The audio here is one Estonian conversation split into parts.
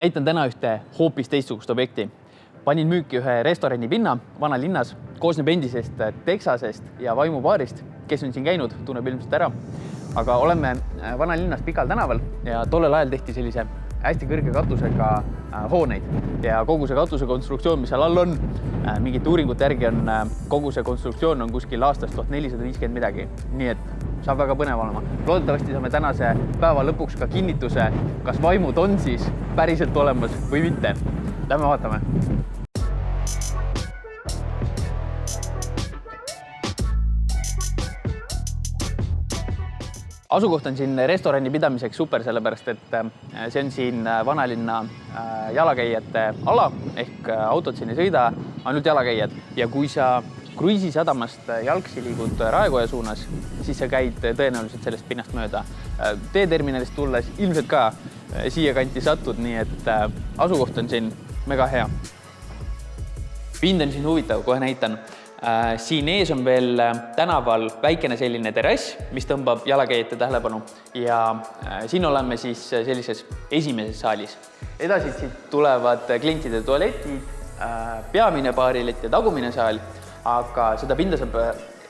Näitan täna ühte hoopis teistsugust objekti. Panin müüki ühe restorani pinna vanalinnas, koosneb endisest Texasest ja vaimupaarist, kes on siin käinud, tunneb ilmselt ära. Aga oleme vanalinnas Pikal tänaval ja tollel ajal tehti sellise hästi kõrge katusega hooneid. Ja kogu see katuse konstruktsioon, mis seal all on, mingite uuringute järgi on kogu see konstruktsioon on kuskil aastast 1450 midagi. Nii et saab väga põnev olema. Loodetavasti saame tänase päeva lõpuks ka kinnituse, kas vaimud on siis päriselt olemas või mitte. Lähme vaatame. Asukoht on siin restorani pidamiseks super, sellepärast et see on siin vanalinna jalakäijate ala, ehk autod siin ei sõida, ainult jalakäijad. Ja kui sa kruiisisadamast jalgsi liigud Raekoja suunas, siis sa käid tõenäoliselt sellest pinnast mööda. Teeterminalist tulles ilmselt ka siia kanti satud, nii et asukoht on siin mega hea. Pind on siin huvitav, kohe näitan. Siin ees on veel tänaval väikene selline terrass, mis tõmbab jalakäijate tähelepanu ja siin oleme siis sellises esimeses saalis. Edasi siit tulevad klientide tualetid, peamine baarilett ja tagumine saal, aga seda pinda saab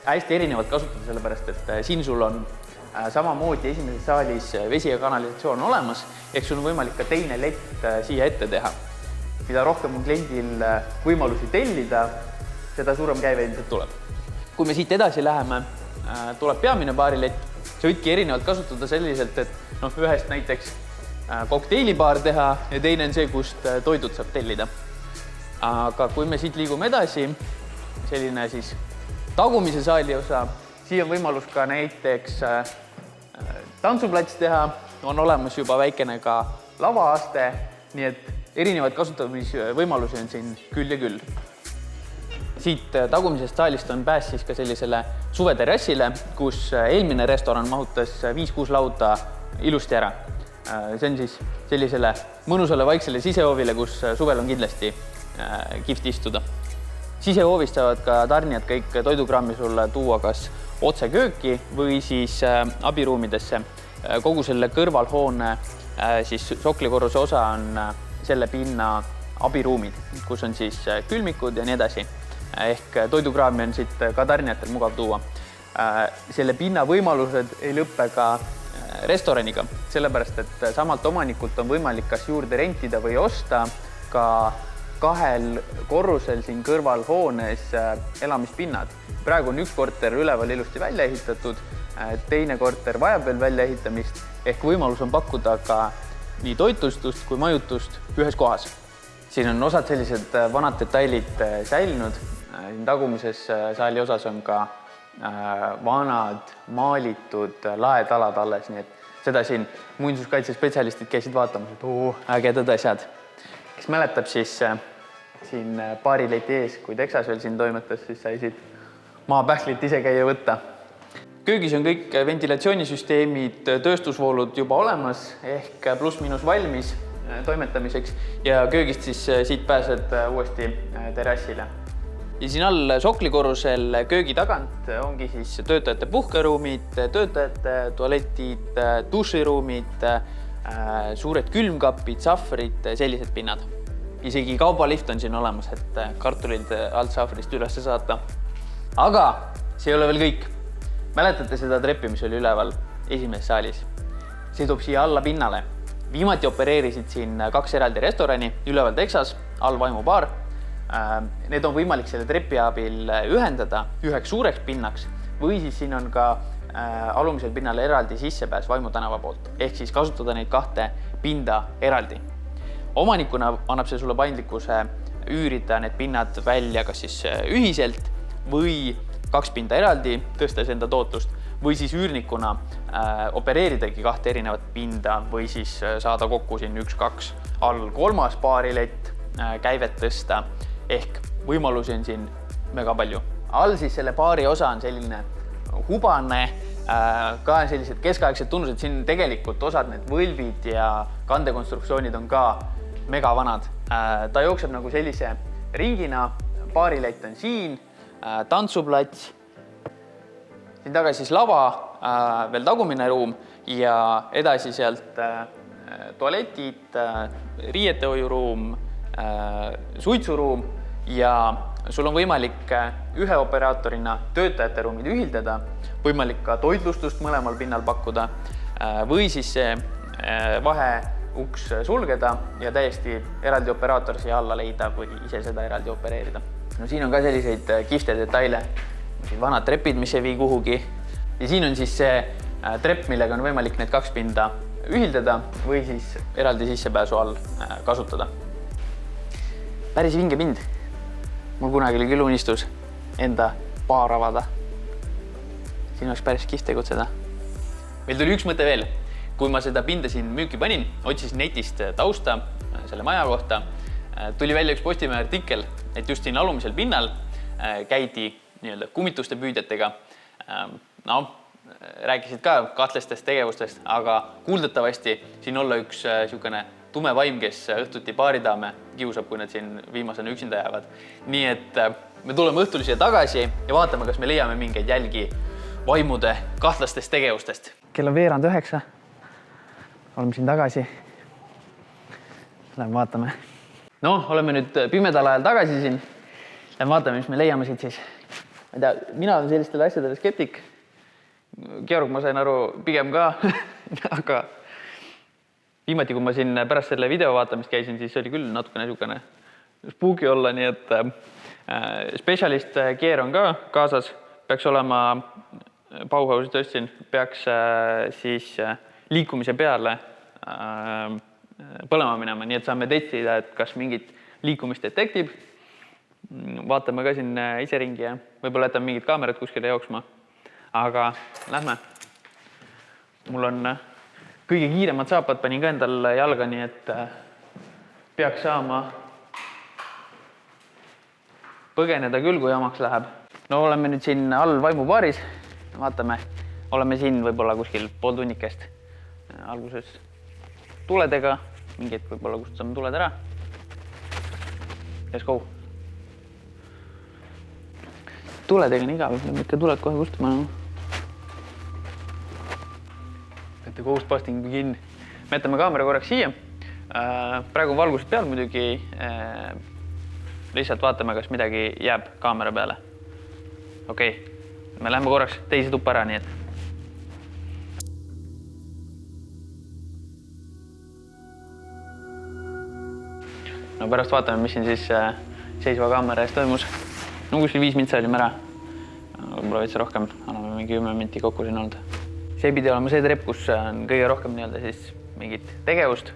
hästi erinevalt kasutada, sellepärast et siin sul on samamoodi esimeses saalis vesi ja kanalisatsioon olemas, ehk sul on võimalik ka teine lett siia ette teha. Mida rohkem on kliendil võimalusi tellida, seda suurem käive ilmselt tuleb. Kui me siit edasi läheme, tuleb peamine baarilett. See võidki erinevalt kasutada selliselt, et ühest näiteks kokteilibaar teha ja teine on see, kust toidud saab tellida. Aga kui me siit liigume edasi, selline siis tagumise saali osa, siia on võimalus ka näiteks tantsuplats teha, on olemas juba väikene ka lavaaste, nii et erinevad kasutamisvõimalusi on siin küll ja küll. Siit tagumisest saalist on pääs siis ka sellisele suveterrassile, kus eelmine restoran mahutas 5-6 lauda ilusti ära. See on siis sellisele mõnusale vaiksele sisehoovile, kus suvel on kindlasti kihvt istuda. Sisehoovist saavad ka tarnijad kõik toidukraami sulle tuua kas otse kööki või siis abiruumidesse. Kogu selle kõrvalhoone siis soklikorruse osa on selle pinna abiruumid, kus on siis külmikud ja nii edasi. Ehk toidukraami on siit ka tarnijatel mugav tuua. Selle pinna võimalused ei lõppe ka restoraniga, sellepärast et samalt omanikult on võimalik kas juurde rentida või osta ka 2 korrusel siin kõrval hoones elamispinnad. Praegu on üks korter üleval ilusti välja ehitatud, teine korter vajab veel väljaehitamist, ehk võimalus on pakkuda ka nii toitlustust kui majutust ühes kohas. Siin on osad sellised vanad detailid säilinud. Tagumises saali osas on ka vanad maalitud laetalad alles, nii et seda siin muinsuskaitsespetsialistid käisid vaatamas, et ägedad asjad. Kes mäletab, siis siin baarileti ees, kui Texas veel siin toimetas, siis sai siit maapähklit ise käia võtta. Köögis on kõik ventilatsioonisüsteemid, tööstusvoolud juba olemas, ehk pluss-miinus valmis toimetamiseks ja köögist siis siit pääsed uuesti terrassile. Ja siin all soklikorrusel köögi tagant ongi siis töötajate puhkeruumid, töötajate tualetid, duširuumid, suured külmkapid, sahvrid, sellised pinnad. Isegi kaubalift on siin olemas, et kartulid alt sahvrist üles saata. Aga see ei ole veel kõik. Mäletate seda treppi, mis oli üleval esimeses saalis? See toob siia alla pinnale. Viimati opereerisid siin 2 eraldi restorani, üleval Texas, all vaimubaar. Need on võimalik selle trepi abil ühendada üheks suureks pinnaks või siis siin on ka alumisel pinnale eraldi sissepääs Vaimu tänava poolt, ehk siis kasutada neid 2 pinda eraldi. Omanikuna annab see sulle paindlikkuse üürida need pinnad välja kas siis ühiselt või 2 pinda eraldi, tõstes enda tootlust, või siis üürnikuna opereeridagi 2 erinevat pinda või siis saada kokku siin 1-2 all 3. baarilett käivet tõsta, ehk võimalusi on siin mega palju. All siis selle baari osa on selline hubane, ka sellised keskaegsed tunnused, siin tegelikult osad need võlvid ja kandekonstruktsioonid on ka mega vanad. Ta jookseb nagu sellise ringina, baarilett on siin, tantsuplats, siin taga siis lava, veel tagumine ruum ja edasi sealt tualetid, riietehoiuruum, suitsuruum ja sul on võimalik ühe operaatorina töötajate ruumid ühildada, võimalik ka toitlustust mõlemal pinnal pakkuda või siis see vaheuks sulgeda ja täiesti eraldi operaator siia alla leida või ise seda eraldi opereerida. No siin on ka selliseid kihvte detaile, vanad trepid, mis ei vii kuhugi ja siin on siis see trepp, millega on võimalik need kaks pinda ühildada või siis eraldi sissepääsu all kasutada. Päris vinge pind. Mul kunagi oli küll unistus enda baar avada. Siin oleks päris kihvt tegutseda. Meil tuli üks mõte veel. Kui ma seda pinda siin müüki panin, otsisin netist tausta selle maja kohta, tuli välja üks Postimehe artikkel, et just siin alumisel pinnal käidi kummituste püüdjatega. Rääkisid ka kahtlastest tegevustest, aga kuuldetavasti siin olla üks niisugune tume vaim, kes õhtuti baaridaame kiusab, kui nad siin viimasena üksinda jäävad. Nii et me tuleme õhtul siia tagasi ja vaatame, kas me leiame mingeid jälgi vaimude kahtlastest tegevustest. Kell on 8:30. Oleme siin tagasi. Lähme vaatame. Oleme nüüd pimedal ajal tagasi siin. Lähme vaatame, mis me leiame siit siis. Ma ei tea, mina olen sellistele asjadele skeptik. Georg, ma sain aru pigem ka, aga viimati, kui ma siin pärast selle video vaatamist käisin, siis oli küll natukene niisugune spooky olla, nii et spetsialist gear on ka kaasas. Peaks olema Bauhausi tõstin, peaks siis liikumise peale põlema minema, nii et saame testida, et kas mingit liikumist detektib. Vaatame ka siin ise ringi ja võib-olla jätame mingid kaamerad kuskile jooksma. Aga lähme. Mul on kõige kiiremad saapad, panin ka endal jalga, nii et peaks saama põgeneda küll, kui jamaks läheb. Oleme nüüd siin all vaimubaaris. Vaatame, oleme siin võib-olla kuskil pool tunnikest. Alguses tuledega, mingid võib-olla kustutame tuled ära. Let's go. Tuledega on igav, ikka tuled kohe kustuma. Peate ghostbusting begin. Me jätame kaamera korraks siia. Praegu on valgused peal muidugi. Lihtsalt vaatame, kas midagi jääb kaamera peale. Okei, me läheme korraks teise tuppa ära, nii et. Pärast vaatame, mis siin siis seisva kaamera ees toimus. Kuskil 5 mintsa olime ära. Võib-olla veits rohkem, anname mingi 10 minti kokku siin olnud. See pidi olema see trepp, kus on kõige rohkem siis mingit tegevust.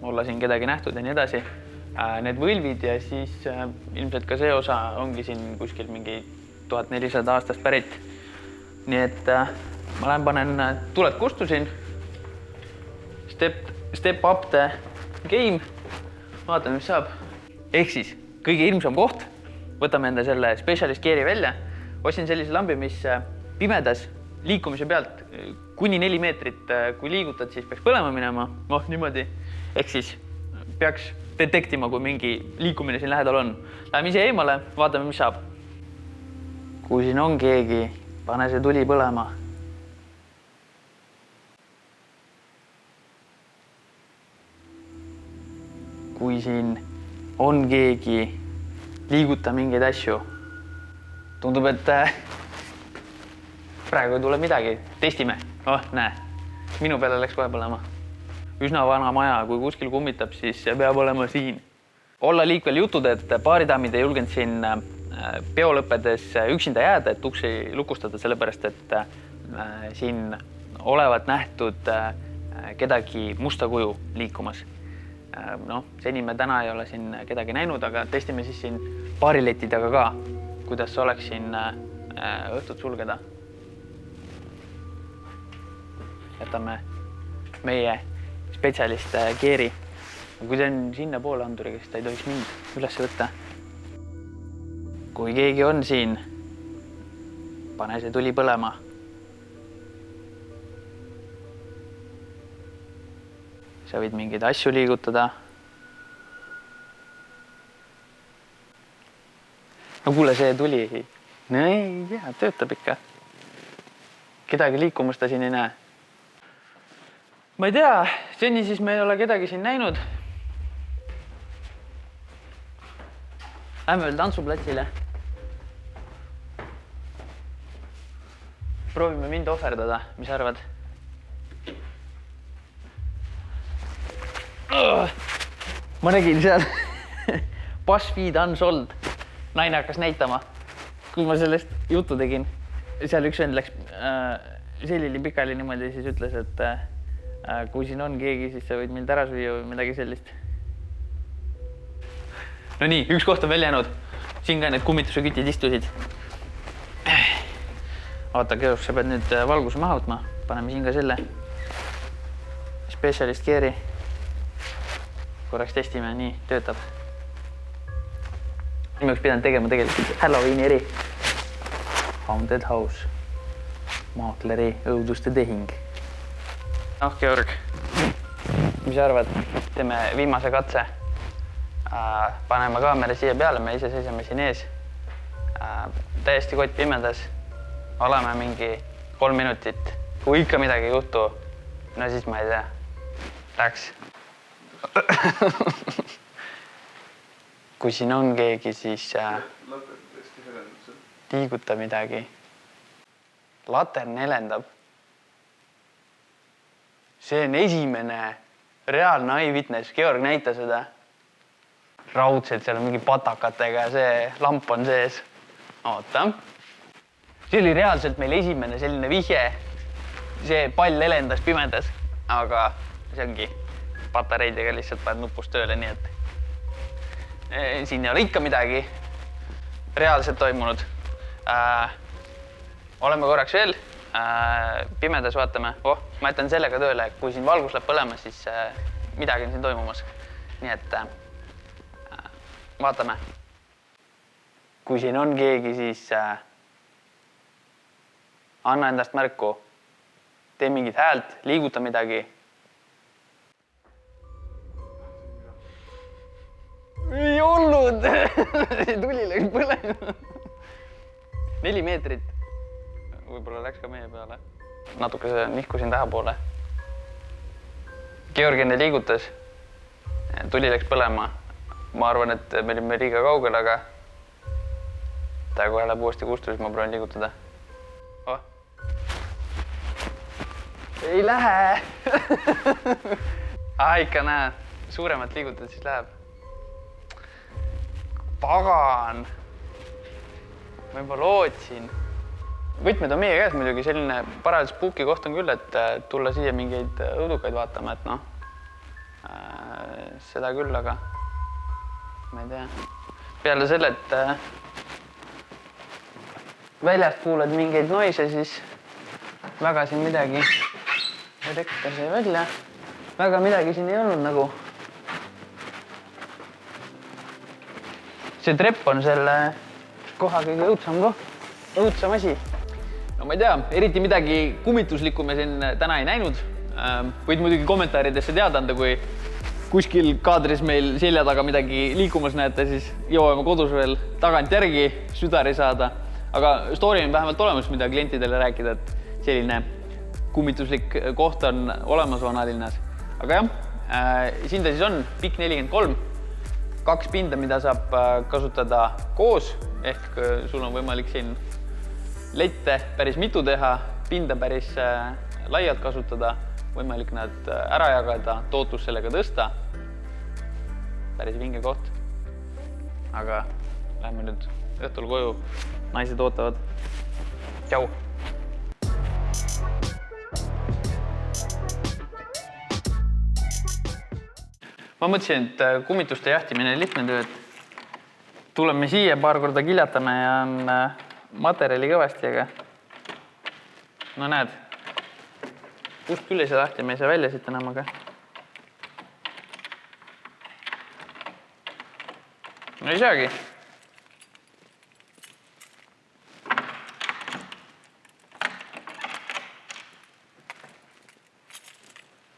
Olla siin kedagi nähtud ja nii edasi. Need võlvid ja siis ilmselt ka see osa ongi siin kuskil mingi 1400 aastast pärit. Nii et ma lähen panen tuled kustusin. Step up the game. Vaatame, mis saab. Ehk siis kõige ilmsam koht. Võtame enda selle specialist gear'i välja. Ostsin sellise lambi, mis pimedas liikumise pealt kuni 4 meetrit, kui liigutad, siis peaks põlema minema. Niimoodi. Ehk siis peaks detektima, kui mingi liikumine siin lähedal on. Läheme ise eemale, vaatame, mis saab. Kui siin on keegi, pane see tuli põlema. Kui siin on keegi, liiguta mingeid asju. Tundub, et praegu ei tule midagi. Testime. Näe, minu peale läks kohe põlema. Üsna vana maja, kui kuskil kummitab, siis peab olema siin. Olla liikvel jutud, et baaridaamid ei julgenud siin peolõppedes üksinda jääda, et uksi lukustada, sellepärast, et siin olevat nähtud kedagi musta kuju liikumas. Seni me täna ei ole siin kedagi näinud, aga testime siis siin baariletidega ka, kuidas oleks siin õhtut sulgeda. Jätame meie spetsialist gear'i. Kui ta on sinna poole anduriga, siis ta ei tohiks mind üles võtta. Kui keegi on siin, pane see tuli põlema. Sa võid mingeid asju liigutada. Kuule, see tuli. Ei tea, töötab ikka. Kedagi liikumust ta siin ei näe. ma ei tea, seni siis me ei ole kedagi siin näinud. Lähme veel tantsuplatsile. Proovime mind ohverdada, mis arvad? Ma nägin seal BuzzFeed Unsolved. Naine hakkas näitama, kui ma sellest juttu tegin. Seal üks vend läks selili pikali niimoodi, siis ütles, et kui siin on keegi, siis sa võid mind ära süüa või midagi sellist. No nii, üks koht on veel jäänud. Siin ka need kummituse kütid istusid. Oota, Georg, sa pead nüüd valguse maha võtma. Paneme siin ka selle Specialist Gear'i. Korraks testime, nii, töötab. Me oleks pidanud tegema tegelikult Halloweeni eri. Haunted House. Maakleri õuduste tehing. Georg, mis arvad? Teeme viimase katse. Paneme kaamera siia peale, me ise seisame siin ees. Täiesti kott pimedas. Oleme mingi 3 minutit. Kui ikka midagi ei juhtu, no siis ma ei tea. Läks. Kui siin on keegi, siis liiguta midagi. Latern helendab. See on esimene reaalne eyewitness. Georg, näita seda. Raudselt, seal on mingi patakatega ja see lamp on sees. Oota. See oli reaalselt meil esimene selline vihje. See pall helendas pimedas, aga see ongi patareidega lihtsalt paned nupust tööle, nii et siin ei ole ikka midagi reaalselt toimunud. Oleme korraks veel. Pimedas vaatame. Ma jätan sellega tööle, kui siin valgus läheb põlema, siis midagi on siin toimumas. Nii et vaatame. Kui siin on keegi, siis anna endast märku. Tee mingit häält, liiguta midagi. Ei olnud! Tuli läks põlema. 4 meetrit. Võib-olla läks ka meie peale. Natuke see nihkusin tähepoole. Georg enne liigutas. Tuli läks põlema. Ma arvan, et me olime liiga kaugel, aga ta kohe läheb uuesti kustu, siis ma proovin liigutada. Ei lähe! Ikka näe. Suuremat liigutad, siis läheb. Pagan! Ma juba lootsin. Võtmed on meie käes muidugi, selline parajalt spooki koht on küll, et tulla siia mingeid õudukaid vaatama, et noh, seda küll, aga ma ei tea. Peale selle, et väljast kuuled mingeid noise, siis väga siin midagi, elekter sai välja, väga midagi siin ei olnud nagu. See trepp on selle koha kõige õudsam asi. No ma ei tea, eriti midagi kummituslikku me siin täna ei näinud. Võid muidugi kommentaaridesse teada anda, kui kuskil kaadris meil selja taga midagi liikumas näete, siis jõuame kodus veel tagant järgi südari saada. Aga story on vähemalt olemas, mida klientidele rääkida, et selline kummituslik koht on olemas vanalinnas. Aga jah, siin ta siis on pikk 43. 2 pinda, mida saab kasutada koos, ehk sul on võimalik siin lette päris mitu teha, pinda päris laialt kasutada, võimalik nad ära jagada, tootlus sellega tõsta. Päris vinge koht. Aga lähme nüüd õhtul koju, naised ootavad. Tšau! Ma mõtlesin, et kummituste jahtimine on lihtne töö, et tuleme siia paar korda kiljatame ja on materjali kõvasti, aga no näed, ust küll ei saa lahti, me ei saa välja siit enam, aga no ei saagi.